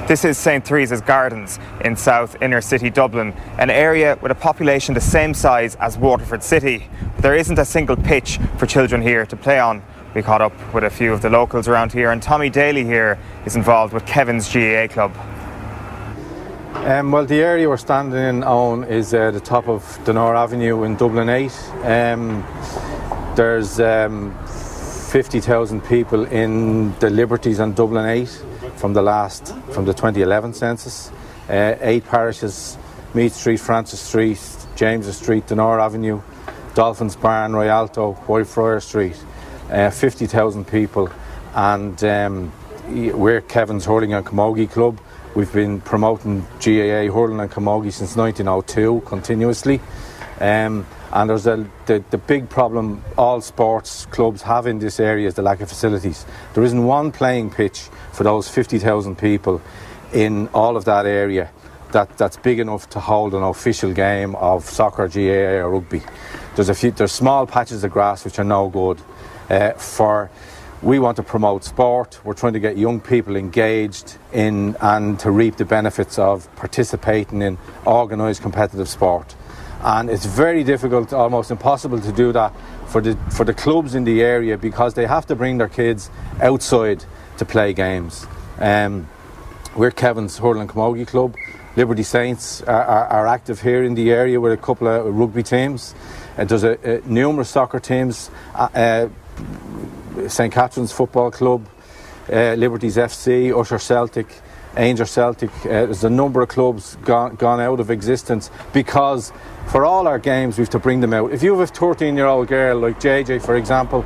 This is St Teresa's Gardens in south inner city Dublin, an area with a population the same size as Waterford City. But there isn't a single pitch for children here to play on. We caught up with a few of the locals around here, and Tommy Daly here is involved with Kevin's GAA Club. Well, the area we're standing in, Eoin, is the top of Donore Avenue in Dublin 8. There's 50,000 people in the Liberties on Dublin 8 from the 2011 census. 8 parishes: Meath Street, Francis Street, James's Street, Donore Avenue, Dolphin Park, Rialto, Whitefriars Street. 50,000 people, and we're Kevin's Hurling and Camogie Club. We've been promoting GAA hurling and camogie since 1902 continuously, and there's the big problem all sports clubs have in this area is the lack of facilities. There isn't one playing pitch for those 50,000 people in all of that area that's big enough to hold an official game of soccer, GAA or rugby. There's small patches of grass which are no good. We want to promote sport. We're trying to get young people engaged in and to reap the benefits of participating in organised competitive sport. And it's very difficult, almost impossible to do that for the clubs in the area, because they have to bring their kids outside to play games. We're Kevin's Hurling and Camogie Club. Liberty Saints are active here in the area with a couple of rugby teams. There's numerous soccer teams. St Catherine's Football Club, Liberties FC, Usher Celtic, Ainger Celtic. There's a number of clubs gone out of existence because for all our games we have to bring them out. If you have a 13-year-old girl like JJ, for example,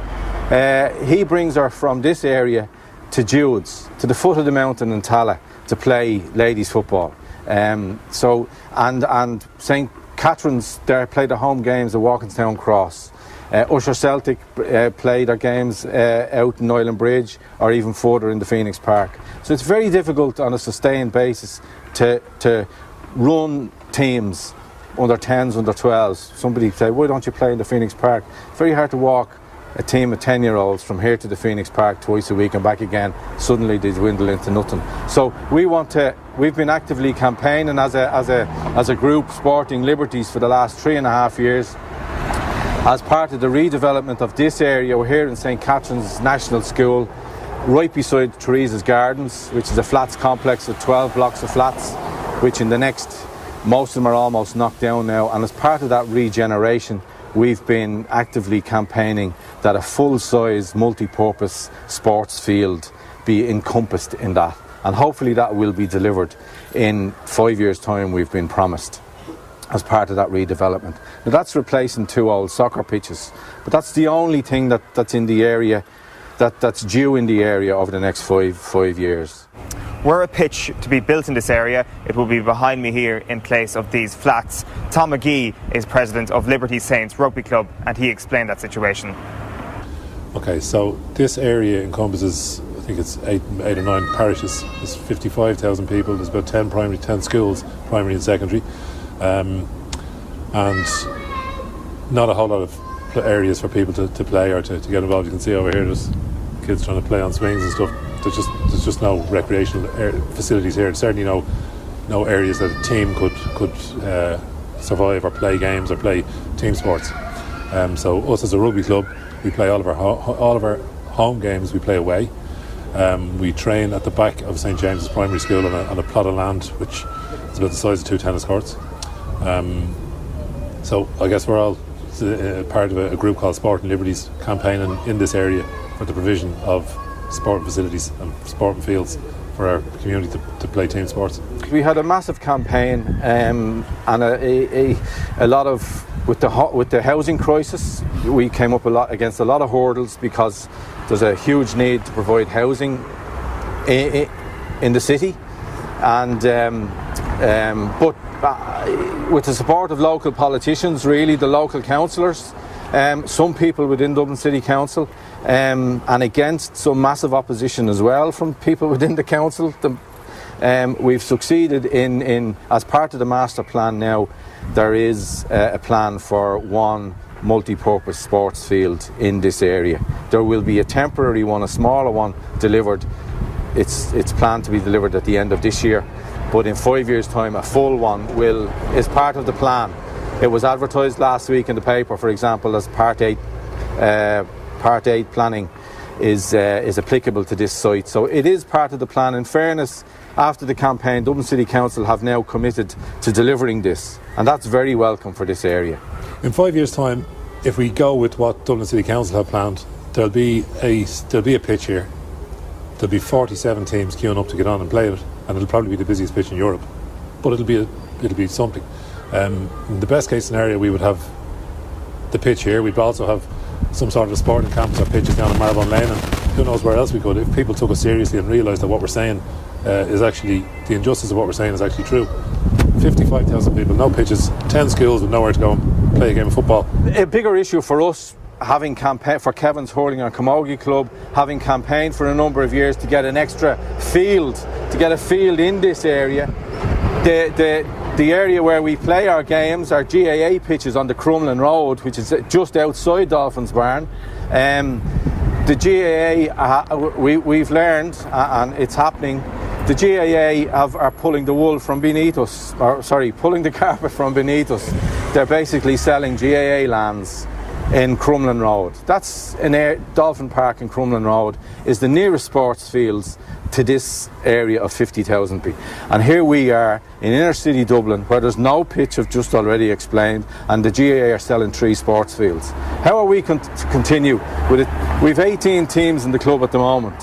he brings her from this area to Jude's, to the foot of the mountain in Tala, to play ladies football. And St Catherine's there play the home games at Walkinstown Cross. Usher Celtic play their games out in Island Bridge or even further in the Phoenix Park. So it's very difficult on a sustained basis to run teams under 10s, under 12s. Somebody say, why don't you play in the Phoenix Park? It's very hard to walk a team of 10-year-olds from here to the Phoenix Park twice a week and back again. Suddenly they dwindle into nothing. So we've been actively campaigning as a group, Sporting Liberties, for the last 3.5 years. As part of the redevelopment of this area, we're here in St Catherine's National School, right beside Teresa's Gardens, which is a flats complex of 12 blocks of flats, which most of them are almost knocked down now. And as part of that regeneration, we've been actively campaigning that a full-size, multi-purpose sports field be encompassed in that. And hopefully that will be delivered in 5 years' time, we've been promised, as part of that redevelopment. Now that's replacing 2 old soccer pitches, but that's the only thing that's in the area, that's due in the area over the next five years. Were a pitch to be built in this area, it will be behind me here in place of these flats. Tom McGee is president of Liberty Saints Rugby Club, and he explained that situation. Okay, so this area encompasses, I think it's 8 or 9 parishes. There's 55,000 people. There's about 10 schools, primary and secondary. And not a whole lot of areas for people to play or to get involved. You can see over here there's kids trying to play on swings and stuff. There's just no recreational facilities here. There's certainly no areas that a team could survive or play games or play team sports. So us as a rugby club, we play all of our home games. We play away. We train at the back of St James's Primary School on a plot of land which is about the size of 2 tennis courts. So I guess we're all part of a group called Sporting Liberties, campaigning in this area for the provision of sport facilities and sporting fields for our community to play team sports. We had a massive campaign and a lot of with the housing crisis. We came up against a lot of hurdles because there's a huge need to provide housing in the city, and but with the support of local politicians, really the local councillors, some people within Dublin City Council, and against some massive opposition as well from people within the council, we've succeeded in as part of the master plan now, there is a plan for one multi-purpose sports field in this area. There will be a temporary one, a smaller one, delivered it's planned to be delivered at the end of this year. But in 5 years' time, a full one is part of the plan. It was advertised last week in the paper, for example, as Part 8 planning is applicable to this site. So it is part of the plan. In fairness, after the campaign, Dublin City Council have now committed to delivering this, and that's very welcome for this area. In 5 years' time, if we go with what Dublin City Council have planned, there'll be a pitch here. There'll be 47 teams queuing up to get on and play it, and it'll probably be the busiest pitch in Europe. But it'll be something. In the best case scenario, we would have the pitch here. We'd also have some sort of a sporting campus or pitches down in Marylebone Lane, and who knows where else we could, if people took us seriously and realised that what we're saying is actually, the injustice of what we're saying is actually true. 55,000 people, no pitches, 10 schools with nowhere to go and play a game of football. A bigger issue for us, having campaigned for Kevin's Hurling and Camogie Club, having campaigned for a number of years to get an extra field, to get a field in this area. The area where we play our games, our GAA pitches on the Crumlin Road, which is just outside Dolphin's Barn. The GAA, we've learned, and it's happening, the GAA are pulling the wool from beneath us, pulling the carpet from beneath us. They're basically selling GAA lands in Crumlin Road. That's Dolphin Park in Crumlin Road is the nearest sports fields to this area of 50,000 people. And here we are in inner city Dublin, where there's no pitch, I've just already explained, and the GAA are selling 3 sports fields. How are we to continue with it? We've 18 teams in the club at the moment.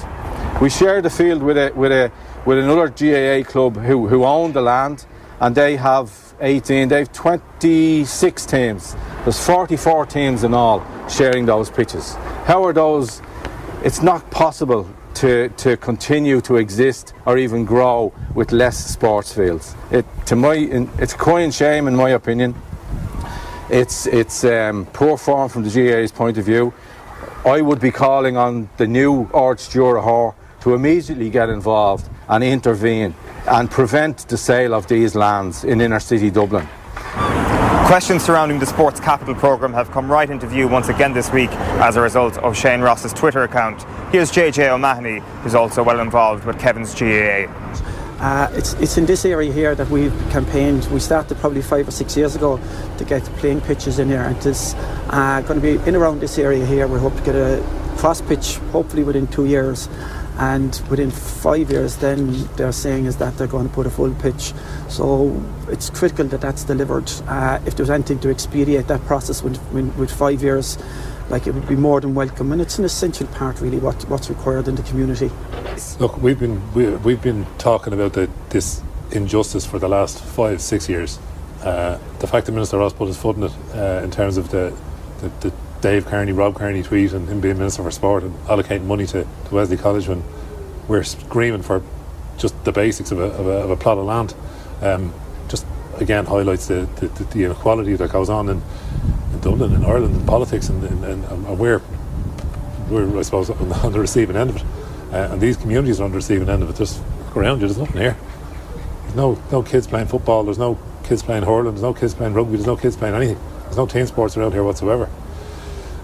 We share the field with another GAA club who own the land, and they have 18, they've 26 teams. There's 44 teams in all sharing those pitches. How are those? It's not possible to continue to exist or even grow with less sports fields. It's a crying shame in my opinion. It's poor form from the GAA's point of view. I would be calling on the new Ard to immediately get involved and intervene and prevent the sale of these lands in inner city Dublin. Questions surrounding the Sports Capital programme have come right into view once again this week as a result of Shane Ross's Twitter account. Here's JJ O'Mahony, who's also well involved with Kevin's GAA. It's in this area here that we've campaigned. We started probably 5 or 6 years ago to get playing pitches in here, and it's going to be in around this area here. We hope to get a cross pitch hopefully within 2 years, and within 5 years then they're saying is that they're going to put a full pitch. So it's critical that that's delivered. If there's anything to expedite that process with 5 years, like, it would be more than welcome, and it's an essential part really what's required in the community. Look, we've been talking about this injustice for the last 5-6 years. The fact that Minister Ross put his foot in it in terms of the Dave Kearney, Rob Kearney tweet and him being Minister for Sport and allocating money to Wesley College when we're screaming for just the basics of a plot of land, just again highlights the inequality that goes on in Dublin, in Ireland, in politics, and we're I suppose on the receiving end of it, and these communities are on the receiving end of it. Just look around you, there's nothing here. There's no kids playing football, there's no kids playing hurling, there's no kids playing rugby, there's no kids playing anything. There's no team sports around here whatsoever.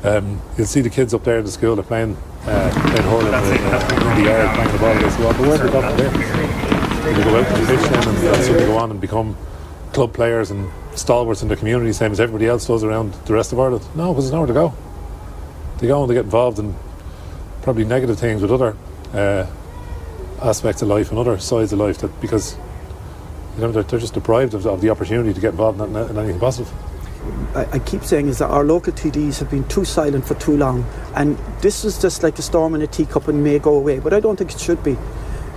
You'll see the kids up there in the school, they're playing hurling in the yard, playing the ball against the wall, but where's the doctor there? They go out to the pitch then and suddenly go on and become club players and stalwarts in the community, same as everybody else does around the rest of Ireland. No, because there's nowhere to go. They go and they get involved in probably negative things with other aspects of life and other sides of life, that because they're just deprived of the opportunity to get involved in anything positive. I keep saying is that our local TDs have been too silent for too long, and this is just like a storm in a teacup and may go away, but I don't think it should be.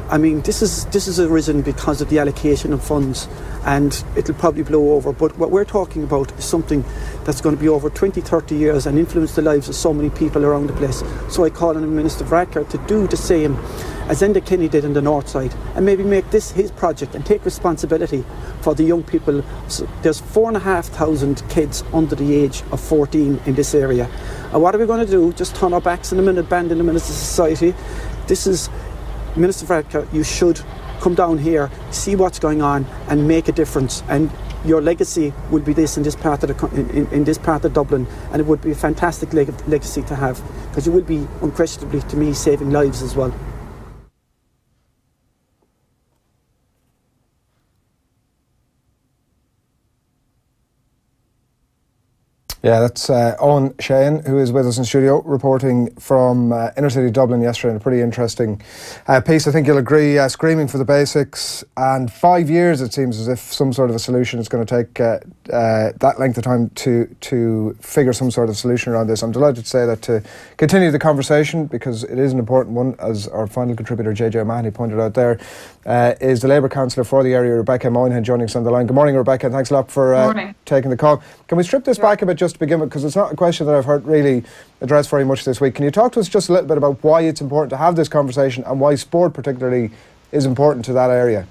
I mean, this is arisen because of the allocation of funds, and it'll probably blow over. But what we're talking about is something that's going to be over 20-30 years and influence the lives of so many people around the place. So I call on the Minister Rebecca to do the same as Enda Kinney did in the north side, and maybe make this his project and take responsibility for the young people. So there's 4,500 kids under the age of 14 in this area. And what are we going to do? Just turn our backs in a minute, abandon them as a society? This is Minister Rebecca, you should come down here, see what's going on, and make a difference. And your legacy will be this in this part of Dublin, and it would be a fantastic legacy to have, because you will be unquestionably, to me, saving lives as well. Yeah, that's Eoin Sheahan, who is with us in studio, reporting from inner city Dublin yesterday in a pretty interesting piece. I think you'll agree, screaming for the basics, and 5 years it seems as if some sort of a solution is going to take that length of time to figure some sort of solution around this. I'm delighted to say that to continue the conversation, because it is an important one, as our final contributor JJ O'Mahony pointed out there, is the Labour Councillor for the area, Rebecca Moynihan, joining us on the line. Good morning, Rebecca. Thanks a lot for taking the call. Can we strip this back a bit just to begin with, because it's not a question that I've heard really addressed very much this week. Can you talk to us just a little bit about why it's important to have this conversation and why sport particularly is important to that area?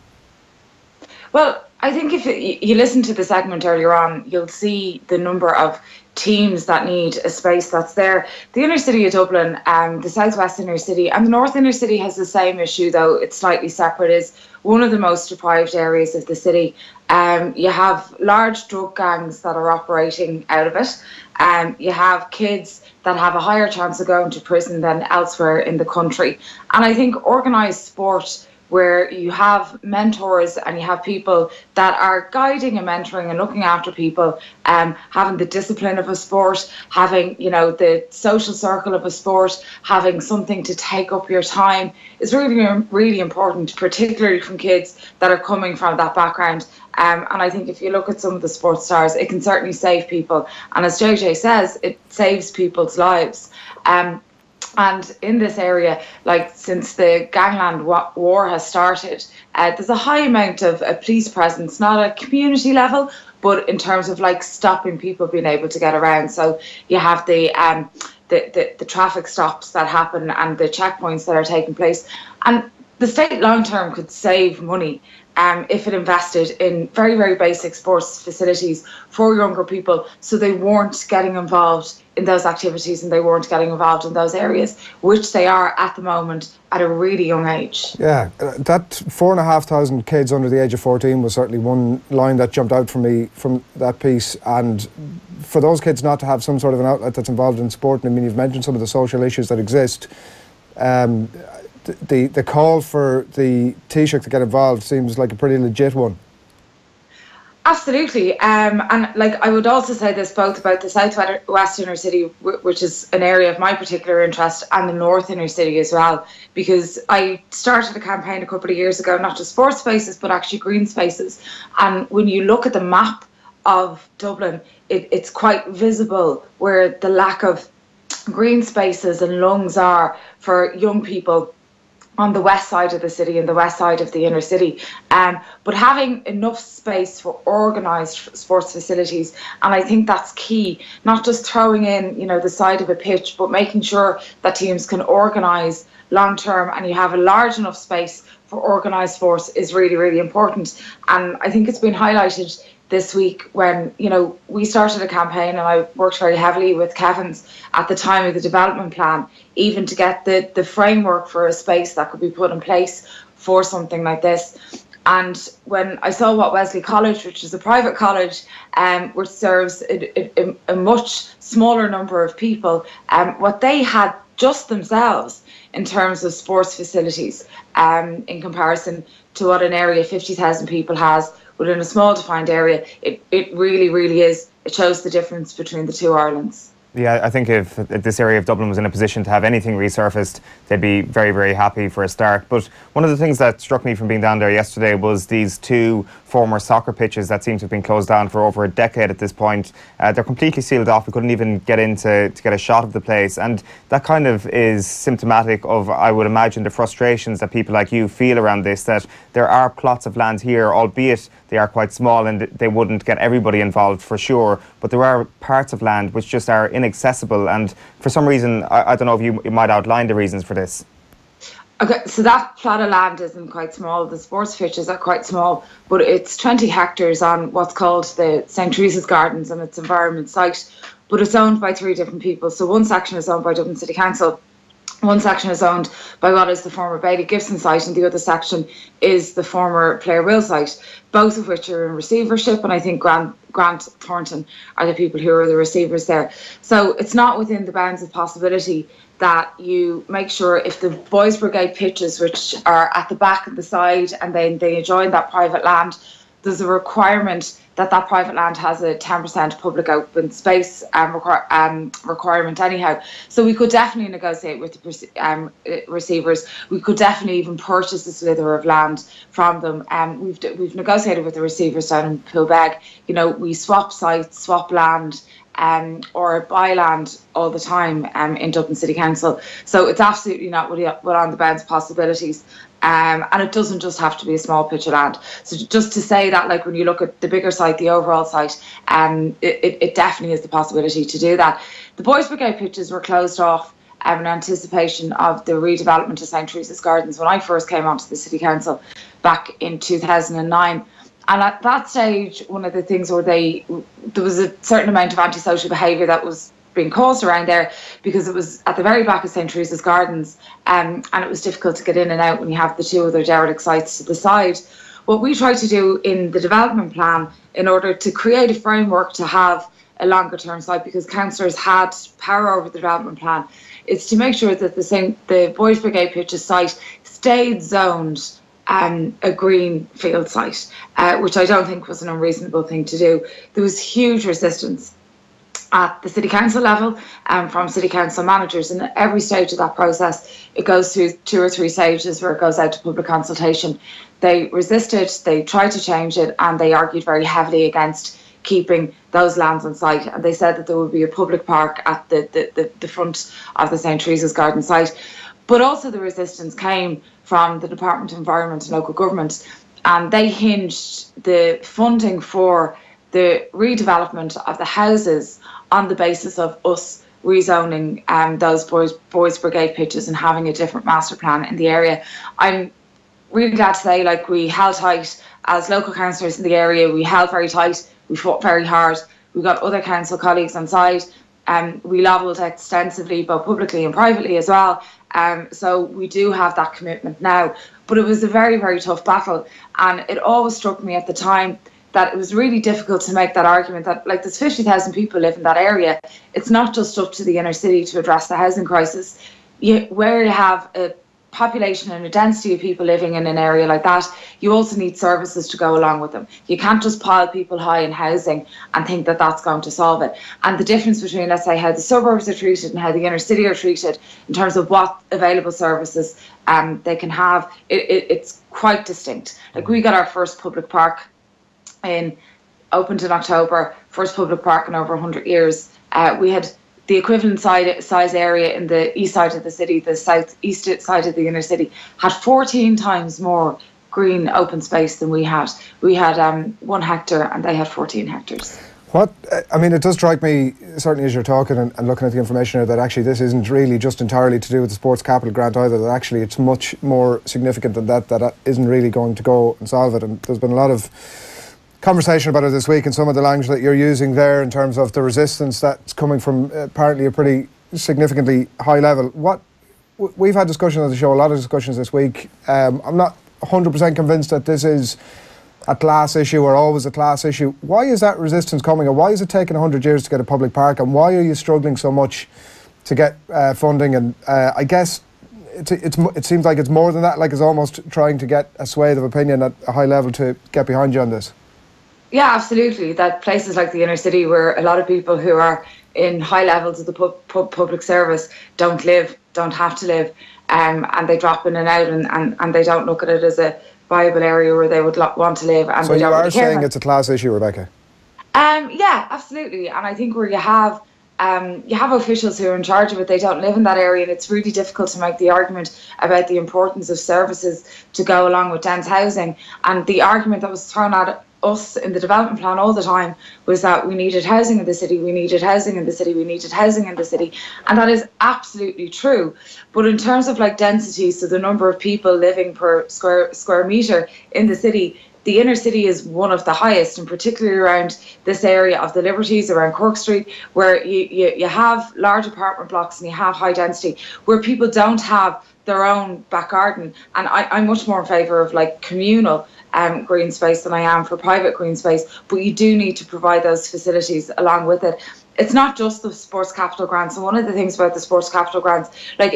Well, I think if you listen to the segment earlier on, you'll see the number of teams that need a space that's there. The inner city of Dublin, the southwest inner city and the north inner city has the same issue, though it's slightly separate, is one of the most deprived areas of the city. You have large drug gangs that are operating out of it. You have kids that have a higher chance of going to prison than elsewhere in the country. And I think organised sport, where you have mentors and you have people that are guiding and mentoring and looking after people, having the discipline of a sport, having, you know, the social circle of a sport, having something to take up your time is really, really important, particularly from kids that are coming from that background. And I think if you look at some of the sports stars, it can certainly save people. And as JJ says, it saves people's lives. And in this area, like since the gangland war has started, there's a high amount of police presence, not at community level, but in terms of like stopping people being able to get around. So you have the traffic stops that happen and the checkpoints that are taking place. And the state long term could save money if it invested in very, very basic sports facilities for younger people, so they weren't getting involved in those activities and they weren't getting involved in those areas, which they are at the moment at a really young age. Yeah, that 4,500 kids under the age of 14 was certainly one line that jumped out for me from that piece. And for those kids not to have some sort of an outlet that's involved in sport, and I mean, you've mentioned some of the social issues that exist, the call for the Taoiseach to get involved seems like a pretty legit one. Absolutely. And like I would also say this both about the southwest inner city, which is an area of my particular interest, and the north inner city as well, because I started a campaign a couple of years ago, not just sports spaces, but actually green spaces. And when you look at the map of Dublin, it's quite visible where the lack of green spaces and lungs are for young people on the west side of the city and the west side of the inner city, but having enough space for organised sports facilities, and I think that's key, not just throwing in, you know, the side of a pitch, but making sure that teams can organise long term and you have a large enough space for organised sports is really, really important. And I think it's been highlighted this week when, you know, we started a campaign and I worked very heavily with Kevin's at the time of the development plan, even to get the framework for a space that could be put in place for something like this. And when I saw what Wesley College, which is a private college, which serves a much smaller number of people, what they had just themselves in terms of sports facilities, in comparison to what an area of 50,000 people has within a small defined area, it really, really is. It shows the difference between the two Irelands. Yeah, I think if this area of Dublin was in a position to have anything resurfaced, they'd be very, very happy for a start. But one of the things that struck me from being down there yesterday was these two former soccer pitches that seem to have been closed down for over a decade at this point. They're completely sealed off. We couldn't even get in to get a shot of the place. And that kind of is symptomatic of, I would imagine, the frustrations that people like you feel around this, that there are plots of land here, albeit they are quite small and they wouldn't get everybody involved for sure, but there are parts of land which just are inaccessible, and for some reason, I don't know if you might outline the reasons for this. Okay, so that plot of land isn't quite small. The sports pitches are quite small, but it's 20 hectares on what's called the St. Teresa's Gardens and its environment site, but it's owned by three different people. So one section is owned by Dublin City Council, one section is owned by what is the former Bailey Gibson site, and the other section is the former Player Will site, both of which are in receivership, and I think Grant Thornton are the people who are the receivers there. So it's not within the bounds of possibility that you make sure if the Boys Brigade pitches, which are at the back and the side, and then they join that private land, there's a requirement that private land has a 10% public open space requirement anyhow. So we could definitely negotiate with the receivers. We could definitely even purchase a slither of land from them. We've negotiated with the receivers down in Pilbeg. You know, we swap sites, swap land, or buy land all the time in Dublin City Council. So it's absolutely not on the bounds possibilities. And it doesn't just have to be a small pitch of land. So just to say that, like, when you look at the bigger site, the overall site, it definitely is the possibility to do that. The Boys Brigade pitches were closed off in anticipation of the redevelopment of St. Teresa's Gardens when I first came onto the City Council back in 2009. And at that stage, one of the things where there was a certain amount of antisocial behaviour that was being caused around there, because it was at the very back of St. Teresa's Gardens, and it was difficult to get in and out when you have the two other derelict sites to the side. What we tried to do in the development plan, in order to create a framework to have a longer term site, because councillors had power over the development plan, is to make sure that the Boys Brigade pitches site stayed zoned a green field site, which I don't think was an unreasonable thing to do. There was huge resistance at the City Council level from City Council managers, and at every stage of that process it goes through 2 or 3 stages where it goes out to public consultation. They resisted, they tried to change it, and they argued very heavily against keeping those lands on site, and they said that there would be a public park at the front of the St. Teresa's Garden site. But also the resistance came from the Department of Environment and Local Government, and they hinged the funding for the redevelopment of the houses on the basis of us rezoning those boys Brigade pitches and having a different master plan in the area. I'm really glad to say, like, we held tight as local councillors in the area. We held very tight, we fought very hard, we got other council colleagues on side, we lobbied extensively, both publicly and privately as well. So we do have that commitment now. But it was a very, very tough battle, and it always struck me at the time that it was really difficult to make that argument that, like, there's 50,000 people live in that area. It's not just up to the inner city to address the housing crisis. Where you have a population and a density of people living in an area like that, you also need services to go along with them. You can't just pile people high in housing and think that that's going to solve it. And the difference between, let's say, how the suburbs are treated and how the inner city are treated in terms of what available services they can have, it's quite distinct. Like, we got our first public park opened in October, first public park in over 100 years. We had the equivalent size area in the east side of the city, the southeast side of the inner city, had 14 times more green open space than we had. We had 1 hectare and they had 14 hectares. It does strike me, certainly as you're talking and looking at the information here, that actually this isn't really just entirely to do with the Sports Capital Grant either, that actually it's much more significant than that isn't really going to go and solve it. And there's been a lot of conversation about it this week, and some of the language that you're using there in terms of the resistance that's coming from apparently a pretty significantly high level. We've had discussions on the show, a lot of discussions this week. I'm not 100% convinced that this is a class issue or always a class issue. Why is that resistance coming, and why is it taking 100 years to get a public park, and why are you struggling so much to get funding? And I guess it seems like it's more than that, like it's almost trying to get a swathe of opinion at a high level to get behind you on this. Yeah, absolutely. That places like the inner city, where a lot of people who are in high levels of the public service don't have to live, and they drop in and out, and they don't look at it as a viable area where they would want to live. And so you are saying it's a class issue, Rebecca? Yeah, absolutely. And I think where you have officials who are in charge of it, they don't live in that area, and it's really difficult to make the argument about the importance of services to go along with dense housing. And the argument that was thrown at us in the development plan all the time was that we needed housing in the city, we needed housing in the city, we needed housing in the city. And that is absolutely true. But in terms of, like, density, so the number of people living per square metre in the city, the inner city is one of the highest, and particularly around this area of the Liberties, around Cork Street, where you have large apartment blocks and you have high density, where people don't have their own back garden. And I'm much more in favour of, like, communal green space than I am for private green space, but you do need to provide those facilities along with it. It's not just the sports capital grants, and one of the things about the sports capital grants, like,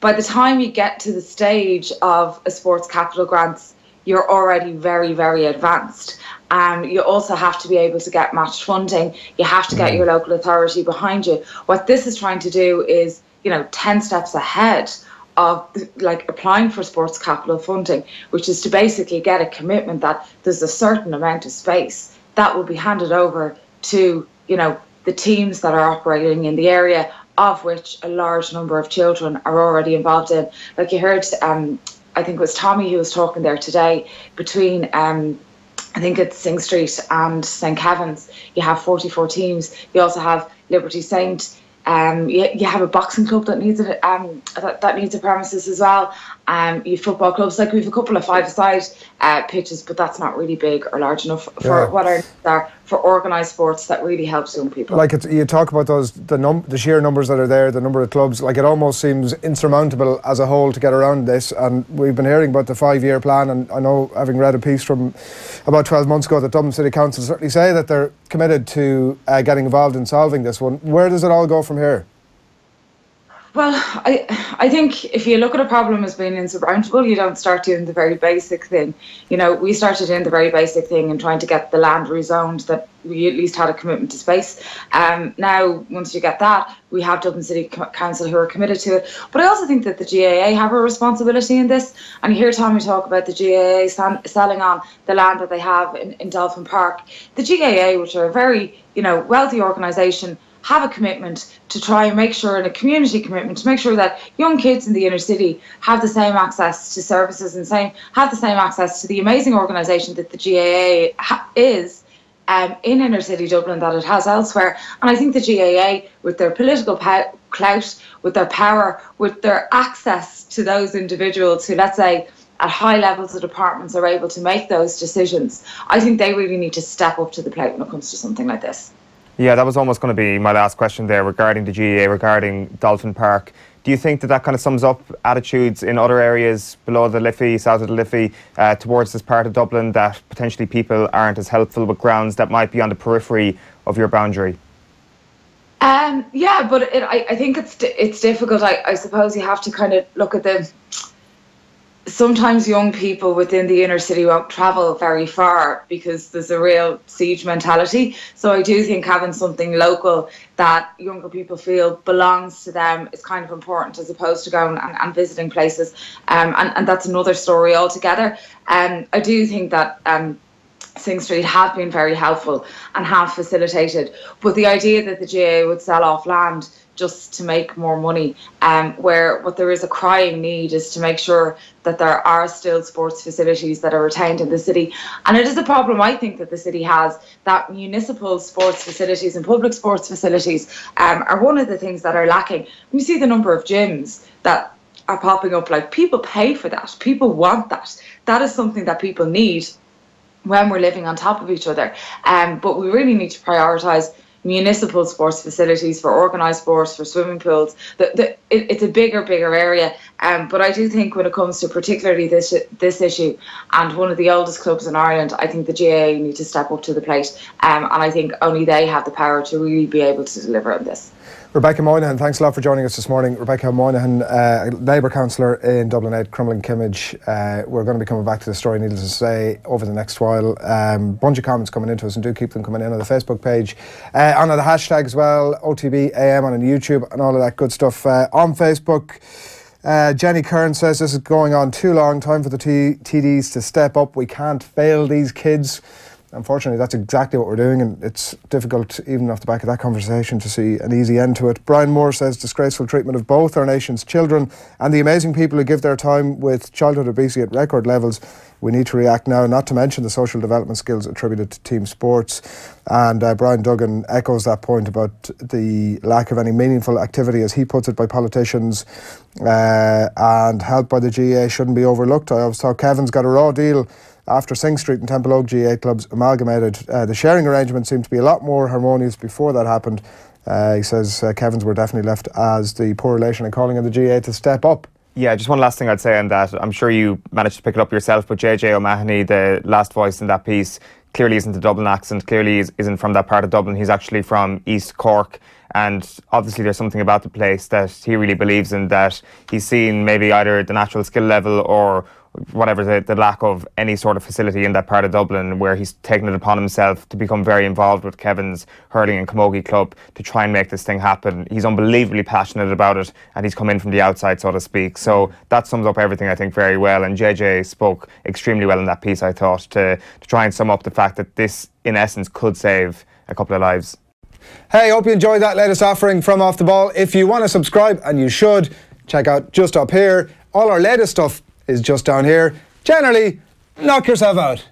by the time you get to the stage of a sports capital grants, you're already very, very advanced. You also have to be able to get matched funding. You have to get your local authority behind you. What this is trying to do is, 10 steps ahead of like applying for sports capital funding, which is to basically get a commitment that there's a certain amount of space that will be handed over to, the teams that are operating in the area, of which a large number of children are already involved in. Like you heard, I think it was Tommy who was talking there today, between I think it's Sing Street and St Kevin's, you have 44 teams. You also have Liberty Saint. You have a boxing club that needs that needs a premises as well. You have football clubs, like we have a couple of five-a-side pitches, but that's not really big or large enough for what are for organised sports that really helps young people. Like you talk about the sheer numbers that are there, the number of clubs. Like it almost seems insurmountable as a whole to get around this. And we've been hearing about the 5-year plan, and I know, having read a piece from about 12 months ago, that Dublin City Council certainly say that they're committed to getting involved in solving this one. Where does it all go from here? Well, I think if you look at a problem as being insurmountable, you don't start doing the very basic thing. We started doing the very basic thing and trying to get the land rezoned, that we at least had a commitment to space. Now, once you get that, we have Dublin City Council who are committed to it. But I also think that the GAA have a responsibility in this. And you hear Tommy talk about the GAA selling on the land that they have in Dolphin Park. The GAA, which are a very, wealthy organisation, have a commitment to try and make sure, and a community commitment to make sure that young kids in the inner city have the same access to services and have the same access to the amazing organisation that the GAA is in inner city Dublin that it has elsewhere. And I think the GAA, with their political clout, with their power, with their access to those individuals who, let's say, at high levels of departments are able to make those decisions, I think they really need to step up to the plate when it comes to something like this. Yeah, that was almost going to be my last question there regarding the GAA, regarding Dolphin Park. Do you think that kind of sums up attitudes in other areas below the Liffey, south of the Liffey, towards this part of Dublin, that potentially people aren't as helpful with grounds that might be on the periphery of your boundary? Yeah, but I think it's difficult. I suppose you have to kind of look at sometimes young people within the inner city won't travel very far because there's a real siege mentality. So I do think having something local that younger people feel belongs to them is kind of important, as opposed to going and visiting places. And that's another story altogether. I do think that Sing Street have been very helpful and have facilitated. But the idea that the GAA would sell off land just to make more money, where what there is a crying need is to make sure that there are still sports facilities that are retained in the city. And it is a problem, I think, that the city has, that municipal sports facilities and public sports facilities are one of the things that are lacking. We see the number of gyms that are popping up. Like, people pay for that, people want that. That is something that people need when we're living on top of each other. But we really need to prioritise municipal sports facilities for organised sports, for swimming pools. It's a bigger area. But I do think when it comes to particularly this issue, and one of the oldest clubs in Ireland, I think the GAA need to step up to the plate. And I think only they have the power to really be able to deliver on this. Rebecca Moynihan, thanks a lot for joining us this morning. Rebecca Moynihan, Labour Councillor in Dublin 8, Crumlin Kimmage. We're going to be coming back to the story, needless to say, over the next while. Bunch of comments coming into us, and do keep them coming in on the Facebook page. On the hashtag as well, OTBAM on YouTube and all of that good stuff. On Facebook, Jenny Kern says, this is going on too long. Time for the TDs to step up. We can't fail these kids. Unfortunately, that's exactly what we're doing, and it's difficult, even off the back of that conversation, to see an easy end to it. Brian Moore says, disgraceful treatment of both our nation's children and the amazing people who give their time with childhood obesity at record levels. We need to react now, not to mention the social development skills attributed to team sports. And Brian Duggan echoes that point about the lack of any meaningful activity, as he puts it, by politicians, and help by the GAA shouldn't be overlooked. I always thought Kevin's got a raw deal after Sing Street and Temple Oak GAA clubs amalgamated. The sharing arrangement seemed to be a lot more harmonious before that happened. He says Kevin's were definitely left as the poor relation, and calling on the GAA to step up. Yeah, just one last thing I'd say on that. I'm sure you managed to pick it up yourself, but JJ O'Mahony, the last voice in that piece, clearly isn't a Dublin accent, clearly isn't from that part of Dublin. He's actually from East Cork, and obviously there's something about the place that he really believes in, that he's seen maybe either the natural skill level or whatever the lack of any sort of facility in that part of Dublin, where he's taken it upon himself to become very involved with Kevin's hurling and camogie club to try and make this thing happen. He's unbelievably passionate about it, and he's come in from the outside, so to speak. So that sums up everything, I think, very well. And JJ spoke extremely well in that piece, I thought, to try and sum up the fact that this, in essence, could save a couple of lives. Hey, hope you enjoyed that latest offering from Off the Ball. If you want to subscribe, and you should, check out just up here. All our latest stuff is just down here. Generally, knock yourself out.